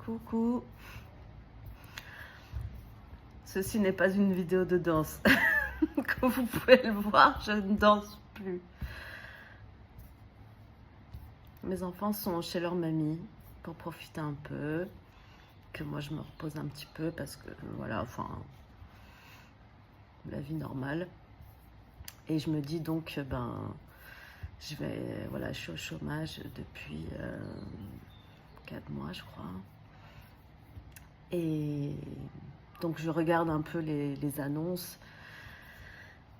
Coucou. Ceci n'est pas une vidéo de danse. Comme vous pouvez le voir, je ne danse plus. Mes enfants sont chez leur mamie pour profiter un peu. Que moi je me repose un petit peu parce que voilà, enfin, la vie normale. Et je me dis donc, voilà, je suis au chômage depuis 4 mois, je crois. Et donc je regarde un peu les annonces.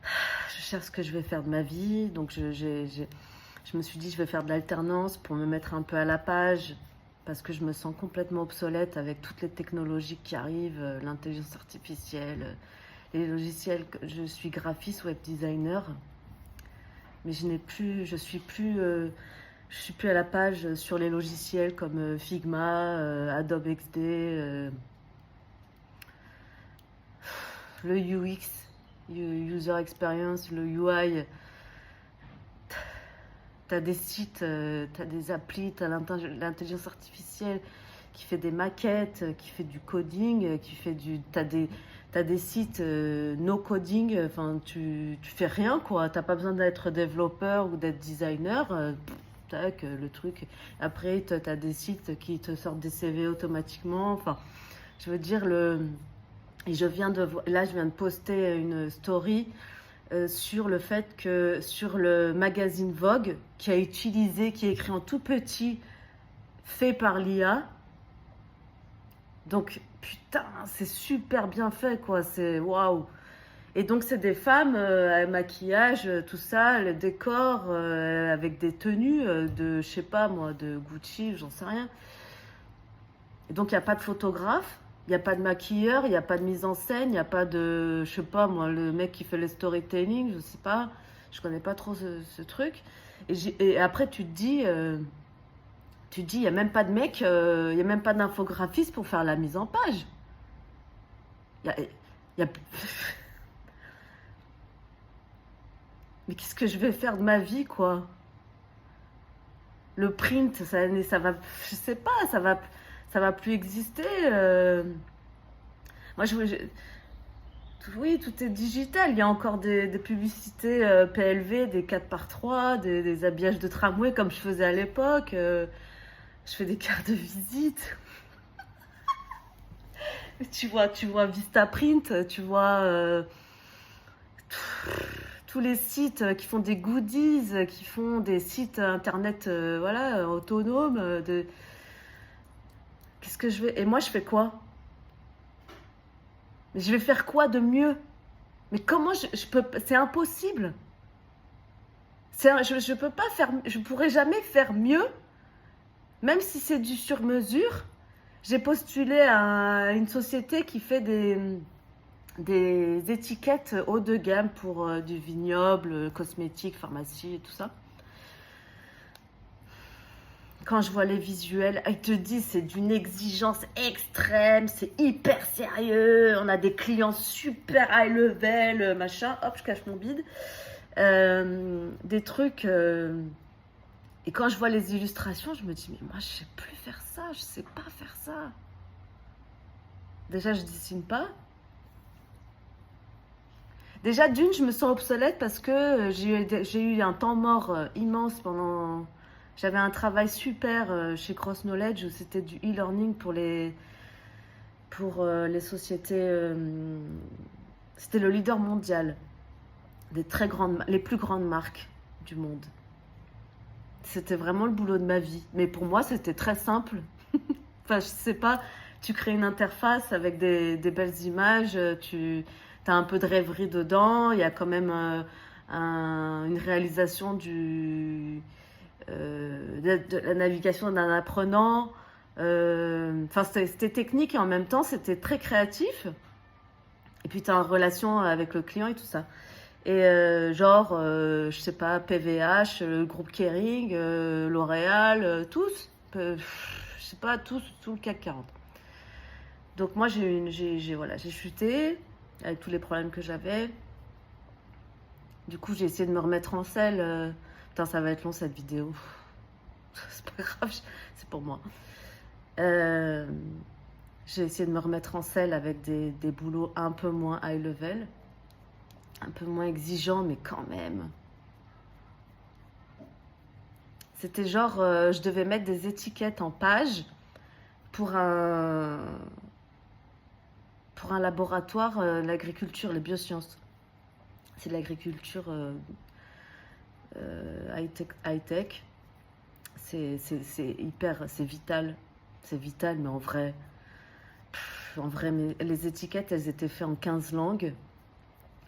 Je cherche ce que je vais faire de ma vie. Donc je me suis dit je vais faire de l'alternance pour me mettre un peu à la page parce que je me sens complètement obsolète avec toutes les technologies qui arrivent, l'intelligence artificielle, les logiciels. Je suis graphiste, web designer, mais je suis plus à la page sur les logiciels comme Figma, Adobe XD, le UX, User Experience, le UI. T'as des sites, t'as des applis, t'as l'intelligence artificielle qui fait des maquettes, qui fait du coding, t'as des sites no coding, enfin tu fais rien quoi, t'as pas besoin d'être développeur ou d'être designer, tac, le truc. Après t'as des sites qui te sortent des CV automatiquement, enfin je veux dire et je viens de poster une story sur le fait que sur le magazine Vogue qui est écrit en tout petit, fait par l'IA. Donc putain, c'est super bien fait quoi, c'est waouh. Et donc c'est des femmes maquillage, tout ça, le décor avec des tenues de, je sais pas moi, de Gucci, j'en sais rien. Et donc il n'y a pas de photographe. Il n'y a pas de maquilleur, il n'y a pas de mise en scène, il n'y a pas de, je sais pas moi, le mec qui fait le storytelling, je sais pas, je connais pas trop ce truc. Et après tu te dis, il n'y a même pas de mec, il n'y a même pas d'infographiste pour faire la mise en page. Il y a... Mais qu'est-ce que je vais faire de ma vie, quoi? Le print, ça va, je sais pas, ça va plus exister. Moi, oui, tout est digital. Il y a encore des publicités PLV, des 4x3, des habillages de tramway comme je faisais à l'époque. Je fais des cartes de visite. Tu vois Vistaprint, tu vois tous les sites qui font des goodies, qui font des sites internet voilà, autonomes. Qu'est-ce que je vais... Et moi, je fais quoi? Mais je vais faire quoi de mieux? Mais comment je peux... C'est impossible. Je peux pas faire... Je pourrais jamais faire mieux, même si c'est du sur-mesure. J'ai postulé à une société qui fait des étiquettes haut de gamme pour du vignoble, cosmétique, pharmacie et tout ça. Quand je vois les visuels, ils te disent c'est d'une exigence extrême, c'est hyper sérieux, on a des clients super high level, machin, hop, je cache mon bide. Des trucs... Et quand je vois les illustrations, je me dis, mais moi, je sais plus faire ça, je sais pas faire ça. Déjà, je dessine pas. Déjà, d'une, je me sens obsolète parce que j'ai eu un temps mort immense pendant... J'avais un travail super chez Cross Knowledge où c'était du e-learning pour les sociétés. C'était le leader mondial les plus grandes marques du monde. C'était vraiment le boulot de ma vie. Mais pour moi, c'était très simple. Enfin, je sais pas, tu crées une interface avec des belles images, tu as un peu de rêverie dedans, il y a quand même une réalisation de la navigation d'un apprenant. Enfin, c'était technique et en même temps, c'était très créatif. Et puis, tu as une relation avec le client et tout ça. Et je sais pas, PVH, le groupe Kering, L'Oréal, tous. Je sais pas, tous, tout le CAC 40. Donc moi, j'ai chuté avec tous les problèmes que j'avais. Du coup, j'ai essayé de me remettre en selle. Putain, ça va être long cette vidéo. C'est pas grave, c'est pour moi. Euh, j'ai essayé de me remettre en selle avec des boulots un peu moins high level, un peu moins exigeants, mais quand même. C'était genre, je devais mettre des étiquettes en page pour un, pour un laboratoire, l'agriculture, les biosciences. C'est de l'agriculture high-tech. C'est hyper, c'est vital. C'est vital, mais en vrai, les étiquettes, elles étaient faites en 15 langues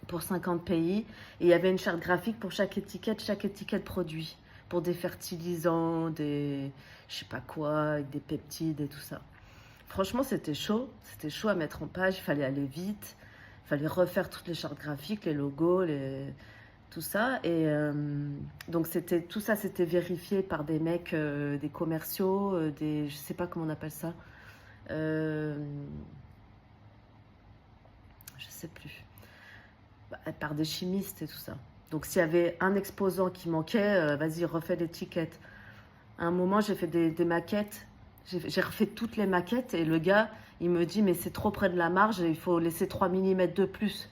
pour 50 pays. Et il y avait une charte graphique pour chaque étiquette produit. Pour des fertilisants, des je sais pas quoi, des peptides et tout ça. Franchement, c'était chaud. C'était chaud à mettre en page. Il fallait aller vite. Il fallait refaire toutes les chartes graphiques, les logos, tout ça. Et donc, tout ça, c'était vérifié par des mecs, des commerciaux, je sais pas comment on appelle ça. Euh, je sais plus. Par des chimistes et tout ça. Donc, s'il y avait un exposant qui manquait, vas-y, refais l'étiquette. À un moment, j'ai fait des maquettes. J'ai refait toutes les maquettes et le gars, il me dit, mais c'est trop près de la marge, il faut laisser 3 mm de plus.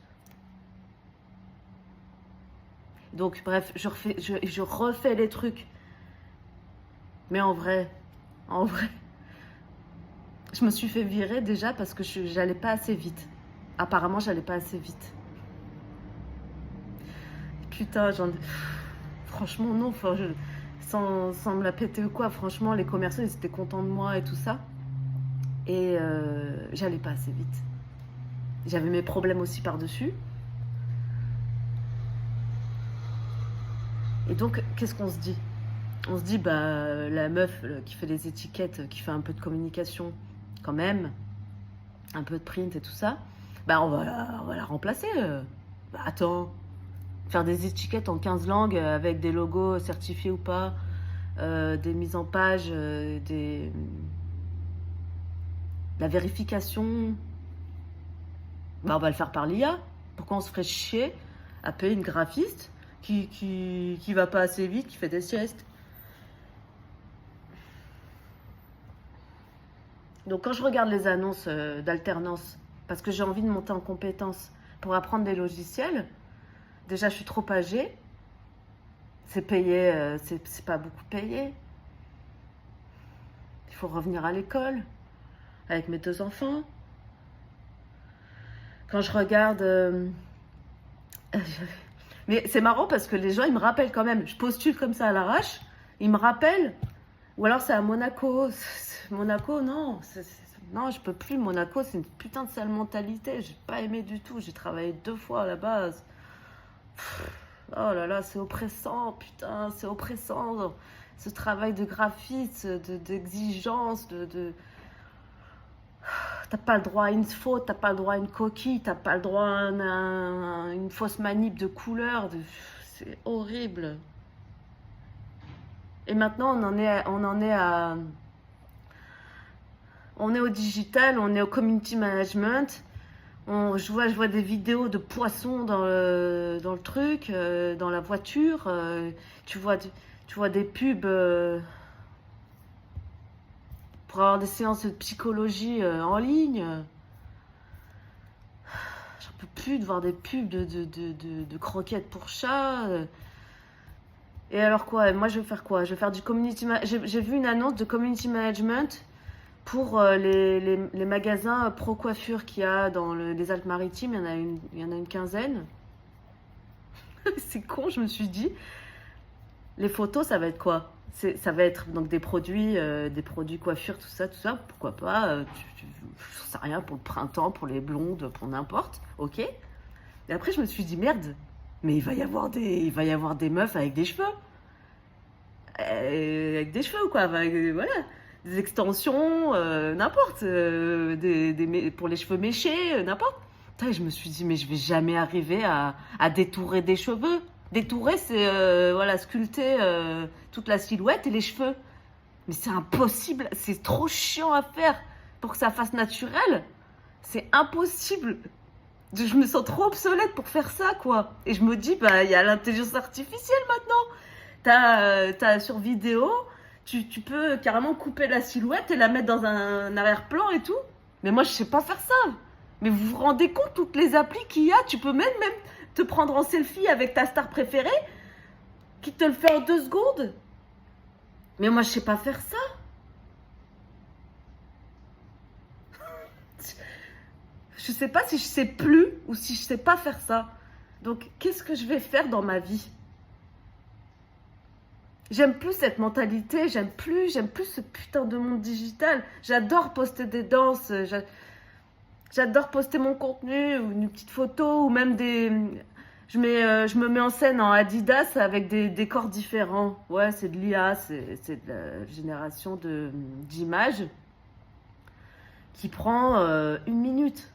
Donc, bref, je refais les trucs. Mais en vrai, je me suis fait virer déjà parce que j'allais pas assez vite. Apparemment, j'allais pas assez vite. Putain, franchement, non. Enfin, sans me la péter ou quoi. Franchement, les commerçants, ils étaient contents de moi et tout ça. Et j'allais pas assez vite. J'avais mes problèmes aussi par-dessus. Et donc, qu'est-ce qu'on se dit? On se dit, bah, la meuf qui fait les étiquettes, qui fait un peu de communication, quand même, un peu de print et tout ça, bah, on va la remplacer. Bah, attends, faire des étiquettes en 15 langues avec des logos certifiés ou pas, des mises en page, la vérification, bah, on va le faire par l'IA. Pourquoi on se ferait chier à payer une graphiste qui va pas assez vite, qui fait des siestes? Donc quand je regarde les annonces d'alternance, parce que j'ai envie de monter en compétences pour apprendre des logiciels, déjà je suis trop âgée, c'est payé, c'est pas beaucoup payé. Il faut revenir à l'école avec mes 2 enfants. Quand je regarde... mais c'est marrant parce que les gens, ils me rappellent quand même. Je postule comme ça à l'arrache, ils me rappellent. Ou alors c'est à Monaco. Monaco, non. Non, je peux plus. Monaco, c'est une putain de sale mentalité. J'ai pas aimé du tout. J'ai travaillé 2 fois à la base. Oh là là, c'est oppressant, putain, c'est oppressant. Ce travail de graphiste, d'exigence, T'as pas le droit à une faute, t'as pas le droit à une coquille, t'as pas le droit à une fausse manip de couleur. C'est horrible. Et maintenant, on est au digital, on est au community management. Je vois des vidéos de poissons dans le truc, dans la voiture. Tu vois des pubs pour avoir des séances de psychologie en ligne. J'en peux plus de voir des pubs de croquettes pour chats. Et alors quoi? Moi, je vais faire quoi? Je vais faire du community management. J'ai vu une annonce de community management pour les magasins pro coiffure qu'il y a dans les Alpes-Maritimes. Il y en a une quinzaine. C'est con, je me suis dit. Les photos, ça va être quoi? Ça va être donc des produits coiffure, tout ça. Pourquoi pas? Je sais rien, pour le printemps, pour les blondes, pour n'importe. Ok. Et après, je me suis dit, merde, mais il va y avoir des meufs avec des cheveux. Avec des cheveux, quoi. Voilà. Des extensions, n'importe. Pour les cheveux méchés, n'importe. Putain, je me suis dit, mais je vais jamais arriver à détourer des cheveux. Détourer, c'est voilà, sculpter toute la silhouette et les cheveux. Mais c'est impossible. C'est trop chiant à faire pour que ça fasse naturel. C'est impossible. Je me sens trop obsolète pour faire ça, quoi. Et je me dis, bah, il y a l'intelligence artificielle maintenant. T'as sur vidéo, Tu peux carrément couper la silhouette et la mettre dans un arrière-plan et tout. Mais moi, je sais pas faire ça. Mais vous vous rendez compte toutes les applis qu'il y a? Tu peux même te prendre en selfie avec ta star préférée qui te le fait en 2 secondes. Mais moi, je sais pas faire ça. Je sais pas si je sais plus ou si je sais pas faire ça. Donc, qu'est-ce que je vais faire dans ma vie? J'aime plus cette mentalité, j'aime plus ce putain de monde digital. J'adore poster des danses, j'adore poster mon contenu, ou une petite photo, ou même des... je me mets en scène en Adidas avec des décors différents. Ouais, c'est de l'IA, c'est de la génération d'images qui prend 1 minute.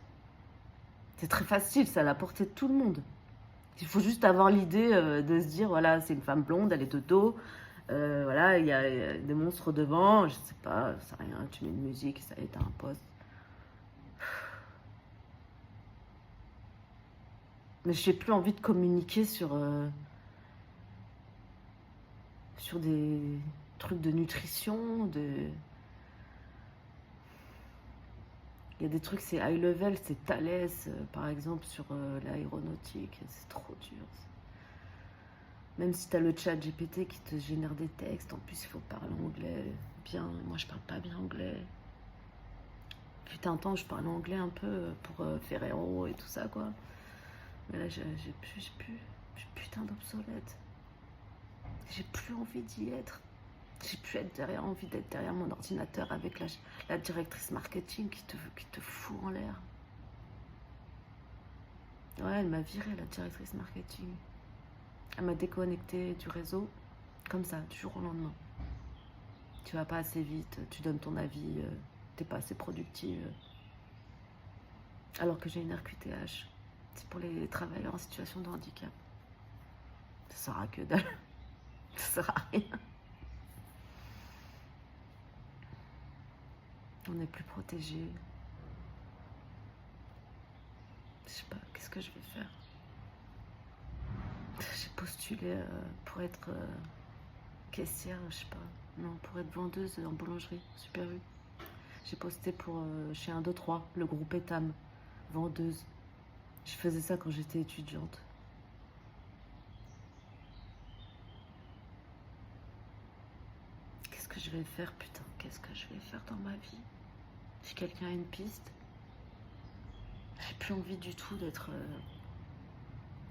C'est très facile, c'est à la portée de tout le monde. Il faut juste avoir l'idée de se dire, voilà, c'est une femme blonde, elle est de dos. Voilà, il y a des monstres devant, je sais pas, c'est rien, tu mets une musique, ça y est, t'as un poste. Mais j'ai plus envie de communiquer sur des trucs de nutrition, Il y a des trucs, c'est high level, c'est Thales, par exemple, sur l'aéronautique, c'est trop dur. Même si tu as le chat GPT qui te génère des textes, en plus il faut parler anglais bien. Moi je parle pas bien anglais. Fut un temps je parlais anglais un peu pour Ferrero et tout ça quoi. Mais là j'ai putain d'obsolète. J'ai plus envie d'y être. J'ai plus envie d'être derrière mon ordinateur avec la directrice marketing qui te fout en l'air. Ouais, elle m'a viré la directrice marketing. Elle m'a déconnecté du réseau, comme ça, du jour au lendemain. Tu vas pas assez vite, tu donnes ton avis, t'es pas assez productive. Alors que j'ai une RQTH. C'est pour les travailleurs en situation de handicap. Ça sert à que dalle. Ça sert à rien. On est plus protégé. Je sais pas, qu'est-ce que je vais faire? J'ai postulé pour être caissière, je sais pas. Non, pour être vendeuse en boulangerie, Super U. J'ai posté pour chez 1, 2, 3, le groupe Etam, vendeuse. Je faisais ça quand j'étais étudiante. Qu'est-ce que je vais faire, putain? Qu'est-ce que je vais faire dans ma vie? Si quelqu'un a une piste, j'ai plus envie du tout d'être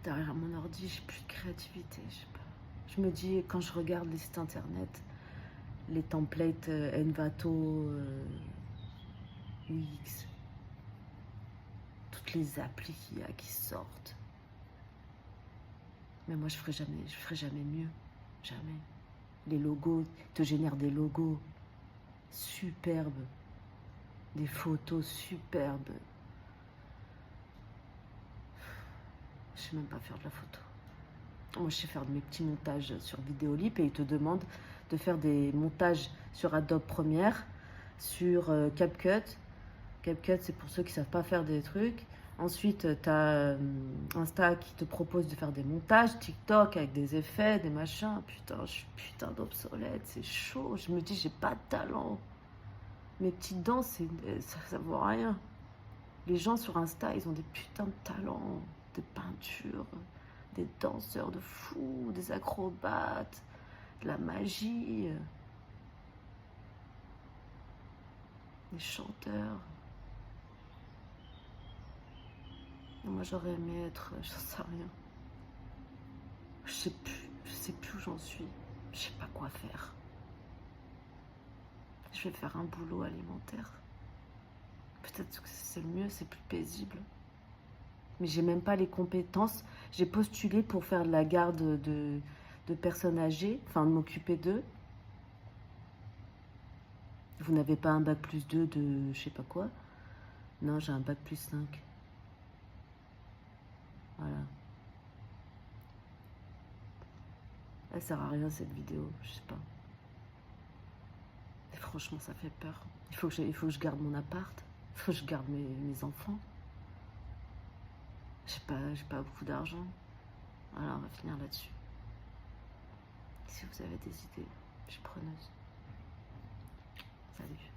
derrière mon ordi, j'ai plus de créativité, je sais pas. Je me dis, quand je regarde les sites internet, les templates Envato, Wix, toutes les applis qu'il y a qui sortent. Mais moi, je ferai jamais mieux. Jamais. Les logos, te génèrent des logos superbes, des photos superbes. Je sais même pas faire de la photo. Moi, je sais faire mes petits montages sur Vidéolip et ils te demandent de faire des montages sur Adobe Premiere, sur CapCut. CapCut, c'est pour ceux qui savent pas faire des trucs. Ensuite, tu as Insta qui te propose de faire des montages, TikTok avec des effets, des machins. Putain, je suis putain d'obsolète, c'est chaud. Je me dis, j'ai pas de talent. Mes petites danses, ça vaut rien. Les gens sur Insta, ils ont des putains de talents, des peintures, des danseurs de fous, des acrobates, de la magie, des chanteurs. Moi, j'aurais aimé être, j'en sais rien. Je sais plus où j'en suis. Je sais pas quoi faire. Je vais faire un boulot alimentaire. Peut-être que c'est le mieux, c'est plus paisible. Mais j'ai même pas les compétences. J'ai postulé pour faire de la garde de personnes âgées, enfin de m'occuper d'eux. Vous n'avez pas un bac+2 de je sais pas quoi? Non, j'ai un bac+5. Voilà. Elle sert à rien cette vidéo, je sais pas. Et franchement, ça fait peur. Il faut que je garde mon appart. Il faut que je garde mes enfants. J'ai pas beaucoup d'argent. Voilà, on va finir là-dessus. Si vous avez des idées, je suis preneuse. Salut.